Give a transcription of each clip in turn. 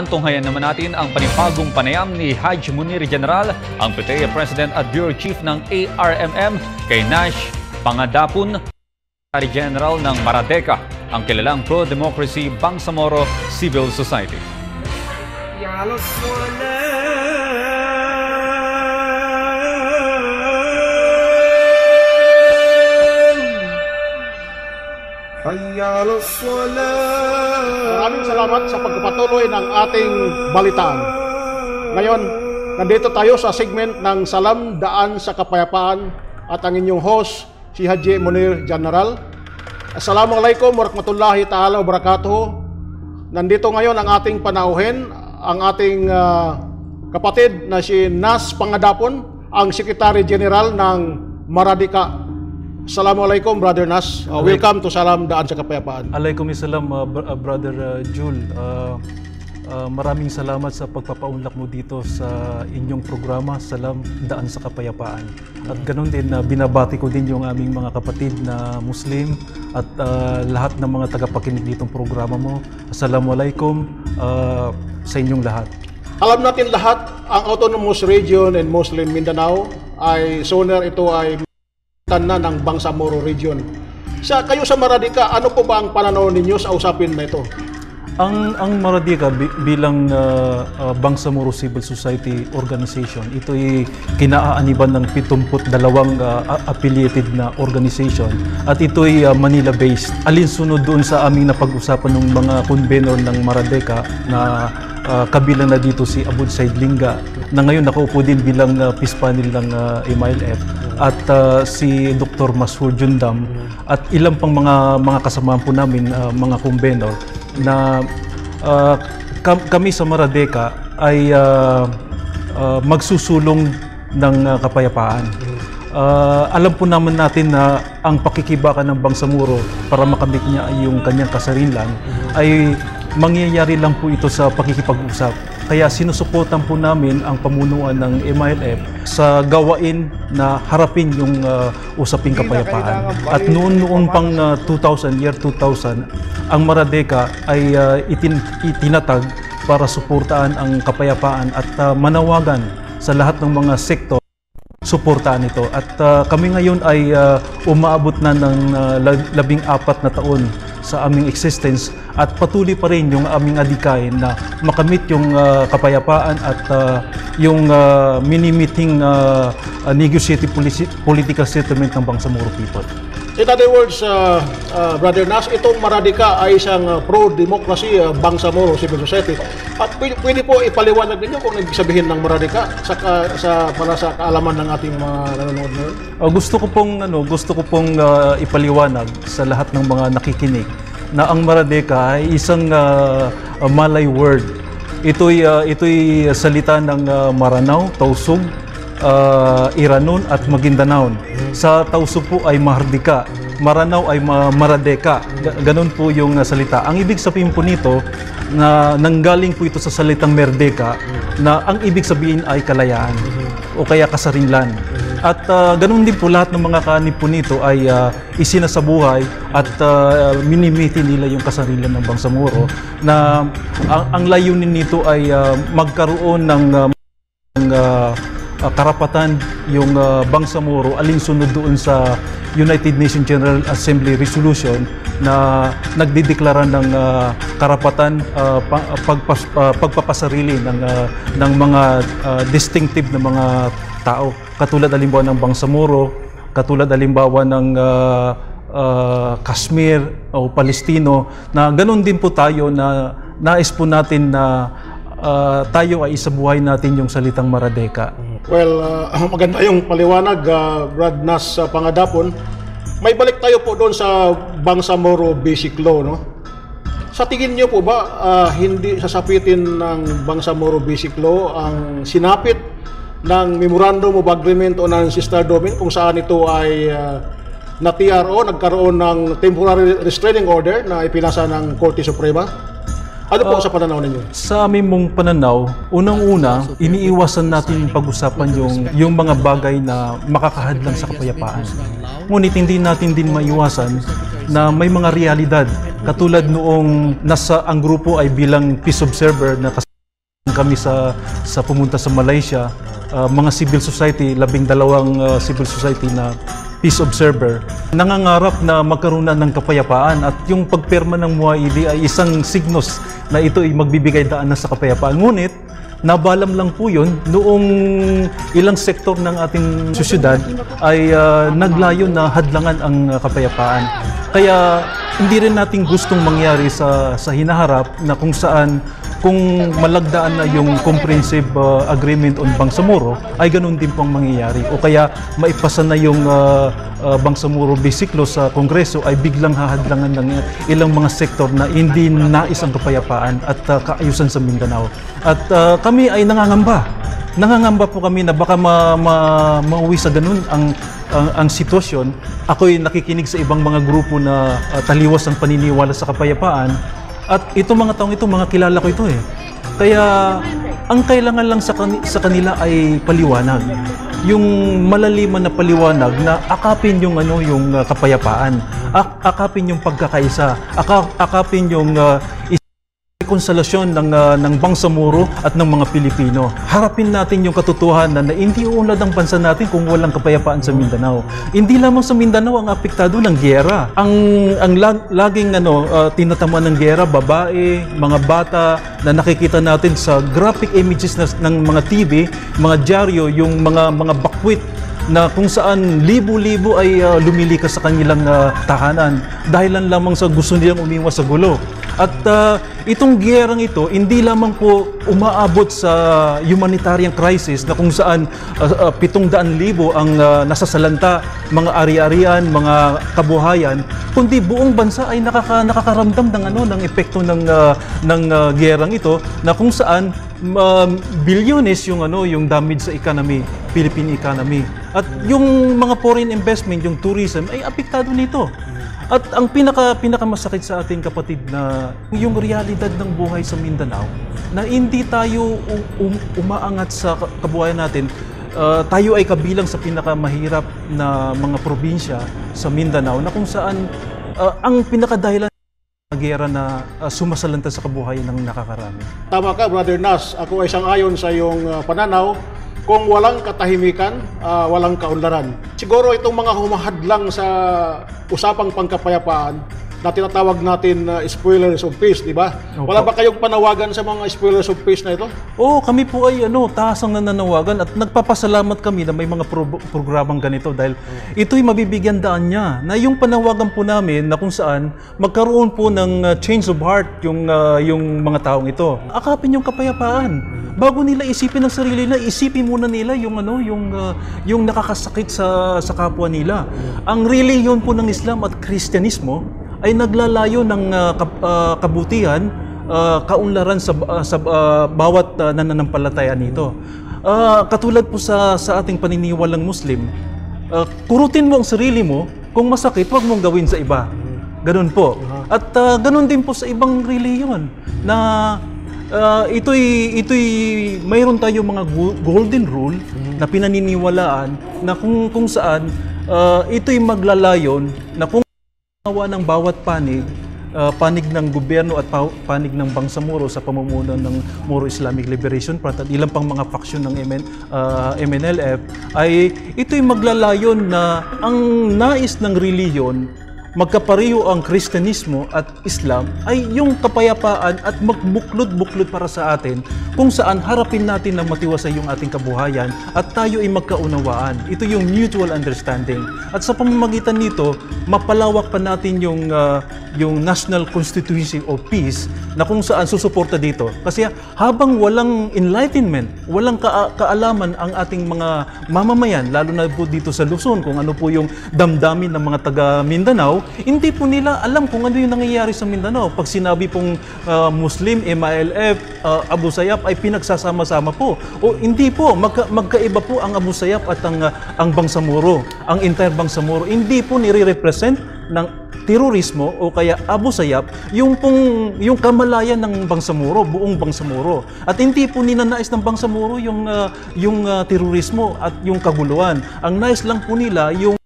Tunghayan naman natin ang panibagong panayam ni Haj Munir General, ang PTA President at Bureau Chief ng ARMM, kay Nash Pangadapon, Secretary General ng Maradeka, ang kilalang pro-democracy Bangsamoro Civil Society. Maraming salamat sa pagpapatuloy ng ating balitaan. Ngayon, nandito tayo sa segment ng Salam Daan sa Kapayapaan at ang inyong host, si Haji Munir General. Assalamualaikum warahmatullahi ta'ala wabarakatuh. Nandito ngayon ang ating panauhin, ang ating kapatid na si Nas Pangadapon, ang Secretary General ng Maradeka. Assalamualaikum, Brother Nas. Welcome to Salam Daan sa Kapayapaan. Alaikumussalam, Brother Jul. Maraming salamat sa pagpapaunlak mo dito sa inyong programa, Salam Daan sa Kapayapaan. At ganoon din, binabati ko din yung aming mga kapatid na Muslim at lahat ng mga tagapakinig ditong programa mo. Assalamualaikum sa inyong lahat. Alam natin lahat, ang Autonomous Region and Muslim Mindanao ay sooner ito ay na ng Bangsamoro Region. Kayo sa Maradeka, ano po ba ang pananaw ninyo sa usapin na ito? Ang Maradeka bilang Bangsamoro Civil Society Organization, ito ay kinaaaniban ng 72 affiliated na organization at ito ay Manila-based. Alinsunod doon sa aming napag-usapan ng mga convenor ng Maradeka na kabilang na dito si Abud Said Linga na ngayon nakaupo din bilang peace panel ng MILF at si Dr. Masur Jundam at ilang pang mga kasamaan po namin, mga convenor na kami sa Maradeka ay magsusulong ng kapayapaan. Alam po naman natin na ang pakikibakan ng Bangsamoro para makamit niya ay yung kanyang kasarilan ay mangyayari lang po ito sa pakikipag-usap. Kaya sinusuportan po namin ang pamunuan ng MILF sa gawain na harapin yung usaping kapayapaan. At noon pang 2000, ang Maradeka ay itinatag para suportaan ang kapayapaan at manawagan sa lahat ng mga sektor suportaan ito. At kami ngayon ay umaabot na ng 14 na taon sa aming existence at patuloy pa rin yung aming adikain na makamit yung kapayapaan at yung mini-meeting negotiated political settlement ng Bangsamoro people. In other words, Brother Nas, itong Maradeka ay isang pro-democracy Bangsamoro Civil Society. At pwede po ipaliwanag ninyo kung ibig sabihin ng Maradeka para sa kaalaman ng ating mga nanonood ngayon? Gusto ko pong ipaliwanag sa lahat ng mga nakikinig na ang Maradeka ay isang Malay word. Ito'y salita ng Maranao, Tausug, Iranon at Maguindanao. Sa Tausug po ay Mahardika, Maranao ay Maradeka. Ganon po yung salita. Ang ibig sabihin po nito na nanggaling po ito sa salitang Merdeka na ang ibig sabihin ay kalayaan o kaya kasarinlan. At ganun din po lahat ng mga kaanib po nito ay isinasabuhay at minimiti nila yung kasarilan ng Bangsamoro na ang layunin nito ay magkaroon ng karapatan yung Bangsamoro alinsunod doon sa United Nations General Assembly Resolution na nagdideklara ng karapatan pagpapasarili ng mga distinctive na mga tao. Katulad halimbawa ng Bangsamoro, katulad halimbawa ng Kashmir o Palestino, na ganun din po tayo na nais po natin na tayo ay isabuhay natin yung salitang Maradeka. Well, maganda yung paliwanag, Brad Nas Pangadapon. May balik tayo po doon sa Bangsamoro Basic Law, no? Sa tingin niyo po ba hindi sasapitin ng Bangsamoro Basic Law ang sinapit ng Memorandum of Agreement o ng Sister Domain kung saan ito ay na-TRO, nagkaroon ng Temporary Restraining Order na ipinasa ng Korte Suprema? Ano po sa pananaw ninyo? Sa aming mong pananaw, unang-una, iniiwasan natin pag-usapan yung mga bagay na makakahadlang sa kapayapaan. Ngunit hindi natin din maiwasan na may mga realidad katulad noong ang grupo ay bilang peace observer na kami sa pumunta sa Malaysia, mga civil society, 12 civil society na peace observer, nangangarap na magkaroon na ng kapayapaan at yung pagpirma ng MUAID ay isang signos na ito ay magbibigay daan na sa kapayapaan. Ngunit, nabalam lang po yun noong ilang sektor ng ating syudad ay naglayo na hadlangan ang kapayapaan. Kaya hindi rin natin gustong mangyari sa hinaharap na kung saan kung malagdaan na yung comprehensive agreement on Bangsamoro ay ganun din pong mangyayari o kaya maipasa na yung Bangsamoro Basic Law sa Kongreso ay biglang hahadlangan ng ilang mga sektor na hindi nais ang kapayapaan at kaayusan sa Mindanao. At kami ay nangangamba. Nangangamba po kami na baka mauwi sa ganun ang sitwasyon. Ako'y nakikinig sa ibang mga grupo na taliwas ang paniniwala sa kapayapaan. At itong mga taong ito, mga kilala ko ito eh. Kaya ang kailangan lang sa kanila ay paliwanag. Yung malaliman na paliwanag na akapin yung yung kapayapaan, akapin yung pagkakaisa, akapin yung konsolasyon ng Bangsamoro at ng mga Pilipino. Harapin natin yung katotohanan na hindi uunlad ang bansa natin kung walang kapayapaan sa Mindanao. Hindi lamang sa Mindanao ang apektado ng giyera. Ang laging tinatamaan ng giyera, babae, mga bata na nakikita natin sa graphic images ng mga TV, mga dyaryo, yung mga bakwit na kung saan libo-libo ay lumilikas sa kanilang tahanan dahilan lamang sa gusto nilang umiwas sa gulo. At itong giyerang ito, hindi lamang po umaabot sa humanitarian crisis na kung saan 700,000 ang nasasalanta, mga ari-arian, mga kabuhayan, kundi buong bansa ay nakakaramdam ng epekto ng giyerang ito na kung saan bilyones yung damage sa economy, Philippine economy. At yung mga foreign investment, yung tourism ay apektado nito. At ang pinakamasakit sa ating kapatid na yung realidad ng buhay sa Mindanao na hindi tayo umaangat sa kabuhayan natin. Tayo ay kabilang sa pinakamahirap na mga probinsya sa Mindanao na kung saan ang pinakadahilan ng giyera na sumasalanta sa kabuhayan ng nakakarami. Tama ka, Brother Nas. Ako ay sang-ayon sa iyong pananaw. Kung walang katahimikan, walang kaunlaran. Siguro itong mga humahadlang sa usapang pangkapayapaan na tinatawag natin spoilers of peace, di ba? Wala ba kayong panawagan sa mga spoilers of peace na ito? Oo, kami po ay tahasang nananawagan at nagpapasalamat kami na may mga programang ganito dahil ito'y mabibigyan daan niya na yung panawagan po namin na kung saan magkaroon po ng change of heart yung mga taong ito. Akapin yung kapayapaan. Bago nila isipin ang sarili nila, isipin muna nila yung nakakasakit sa kapwa nila. Ang reliyon po ng Islam at Kristyanismo ay naglalayo ng kabutihan, kaunlaran sa bawat nananampalataya nito. Katulad po sa ating paniniwalang Muslim, kurutin mo ang sarili mo, kung masakit, huwag mong gawin sa iba. Ganun po. At ganun din po sa ibang reliyon na ito'y mayroon tayo mga golden rule na pinaniniwalaan na kung saan ito'y maglalayon na kung ng bawat panig ng gobyerno at panig ng Bangsamoro sa pamumuno ng Moro Islamic Liberation Front at ilang pang mga faksyon ng MNLF ay ito'y maglalayon na ang nais ng reliyon magkapareho ang Kristyanismo at Islam ay yung kapayapaan at magbuklod-buklod para sa atin kung saan harapin natin ng matiwasay yung ating kabuhayan at tayo ay magkaunawaan. Ito yung mutual understanding. At sa pamamagitan nito, mapalawak pa natin yung National Constituency of Peace na kung saan susuporta dito. Kasi habang walang enlightenment, walang kaalaman ang ating mga mamamayan, lalo na po dito sa Luzon, kung ano po yung damdamin ng mga taga Mindanao, hindi po nila alam kung ano yung nangyayari sa Mindanao. Pag sinabi pong Muslim, MILF, Abu Sayyaf ay pinagsasama-sama po. O hindi po, magkaiba po ang Abu Sayyaf at ang Bangsamoro. Ang entire Bangsamoro, hindi po nire-represent ng terorismo o kaya Abu Sayyaf yung kamalayan ng Bangsamoro, buong Bangsamoro. At hindi po ninanais ng Bangsamoro yung terorismo at yung kaguluhan. Ang nais lang po nila yung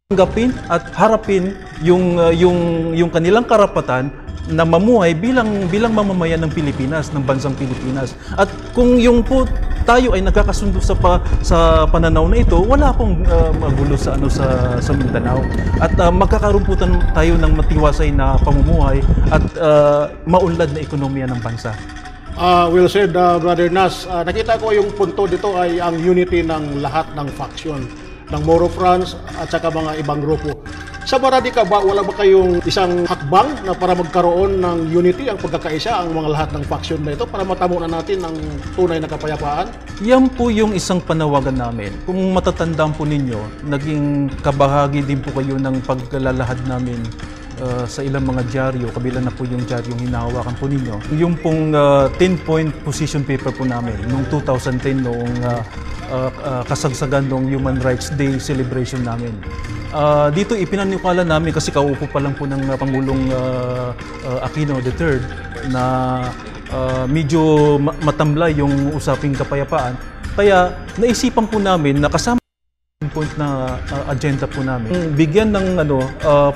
tanggapin at harapin yung kanilang karapatan na mamuhay bilang mamamayan ng Pilipinas, ng bansang Pilipinas. At kung yung po tayo ay nagkakasundo sa pananaw na ito, wala pong magulo sa Mindanao. At magkakaroon po tayo ng matiwasay na pamumuhay at maunlad na ekonomiya ng bansa. Well said, Brother Nas. Nakita ko yung punto dito ay ang unity ng lahat ng faction ng Moro France at saka mga ibang grupo. Sa Maradika ba, wala ba kayong isang hakbang na para magkaroon ng unity, ang pagkakaisa, ang mga lahat ng faction na ito para matamo na natin ang tunay na kapayapaan? Yan po yung isang panawagan namin. Kung matatandaan po ninyo, naging kabahagi din po kayo ng paglalahad namin sa ilang mga dyaryo, kabila na po yung dyaryong hinahawakan po ninyo. Yung pong 10-point position paper po namin noong 2010, noong kasagsagan ng Human Rights Day celebration namin. Dito ipinanukala namin kasi kauupo pa lang po ng Pangulong Aquino III na medyo matamlay yung usaping kapayapaan. Kaya naisipan po namin na kasama point na agenda po namin, bigyan ng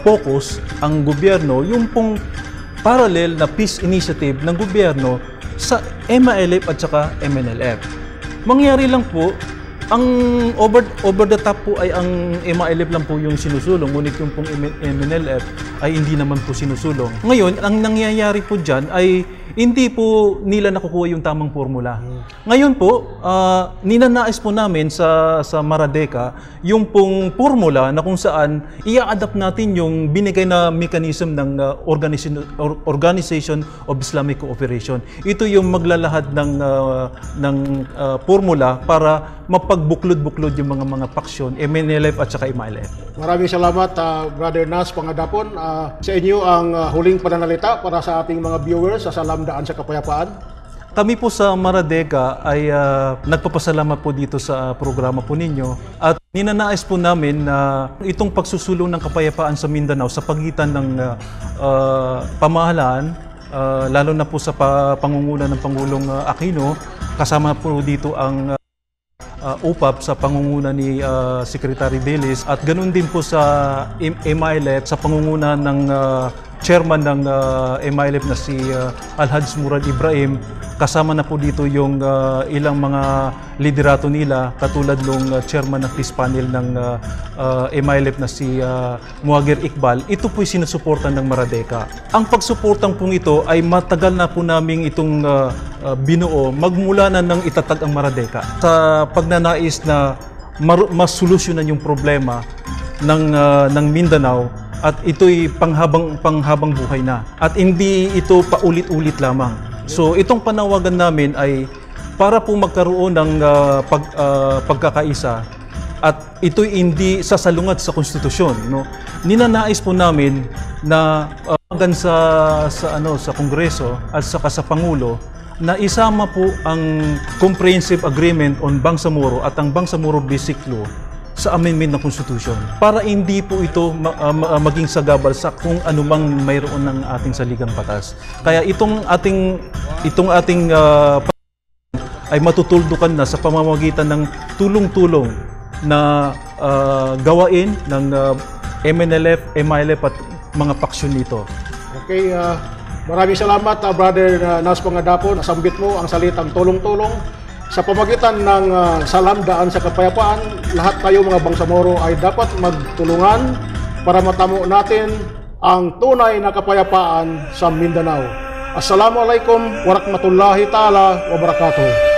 focus ang gobyerno, yung pong parallel na peace initiative ng gobyerno sa MILF at saka MNLF. Mangyari lang po, ang over the top po ay ang MILF lang po yung sinusulong, ngunit yung pong MNLF ay hindi naman po sinusulong. Ngayon, ang nangyayari po dyan ay hindi po nila nakukuha yung tamang formula. Ngayon po, ninanais po namin sa Maradeka yung pong formula na kung saan i-adapt natin yung binigay na mechanism ng Organization of Islamic Cooperation. Ito yung maglalahad ng formula para mapagbuklod-buklod yung mga paksyon, MNLF at saka MILF. Maraming salamat, Brother Nas Pangadapon. Sa inyo ang huling pananalita para sa ating mga viewers sa Salam Daan sa Kapayapaan. Kami po sa Maradeka ay nagpapasalamat po dito sa programa po ninyo at ninanais po namin na itong pagsusulong ng kapayapaan sa Mindanao sa pagitan ng pamahalaan, lalo na po sa pangunguna ng Pangulong Aquino, kasama po dito ang UPAP sa pangunguna ni Secretary Velis at ganoon din po sa MILF sa pangunguna ng chairman ng MILF na si Alhaj Murad Ibrahim. Kasama na po dito yung ilang mga liderato nila katulad ng chairman ng peace panel ng MILF na si Muagir Iqbal. Ito po'y sinusuportan ng Maradeka. Ang pagsuportang pong ito ay matagal na po namin itong binuo magmula na ng itatag ang Maradeka sa pagnanais na masolusyonan yung problema ng Mindanao at ito'y panghabang buhay na at hindi ito paulit-ulit lamang. So itong panawagan namin ay para po magkaroon ng pagkakaisa at ito'y hindi sasalungat sa konstitusyon, no? Ninanais po namin na sa Kongreso at saka sa Pangulo na isama po ang Comprehensive Agreement on Bangsamoro at ang Bangsamoro Basic Law sa amendment ng Constitution para hindi po ito maging sagabal sa kung anumang mayroon ng ating saligang batas. Kaya itong ating ay matutuldukan na sa pamamagitan ng tulong-tulong na gawain ng MNLF, MILF at mga paksyon nito. Okay, maraming salamat, Brother Nas Pangadapon. Nasambit mo ang salitang tulong-tulong. Sa pamagitan ng Salam Daan sa Kapayapaan, lahat tayo mga Bangsamoro ay dapat magtulungan para matamo natin ang tunay na kapayapaan sa Mindanao. Assalamualaikum warahmatullahi ta'ala wabarakatuh.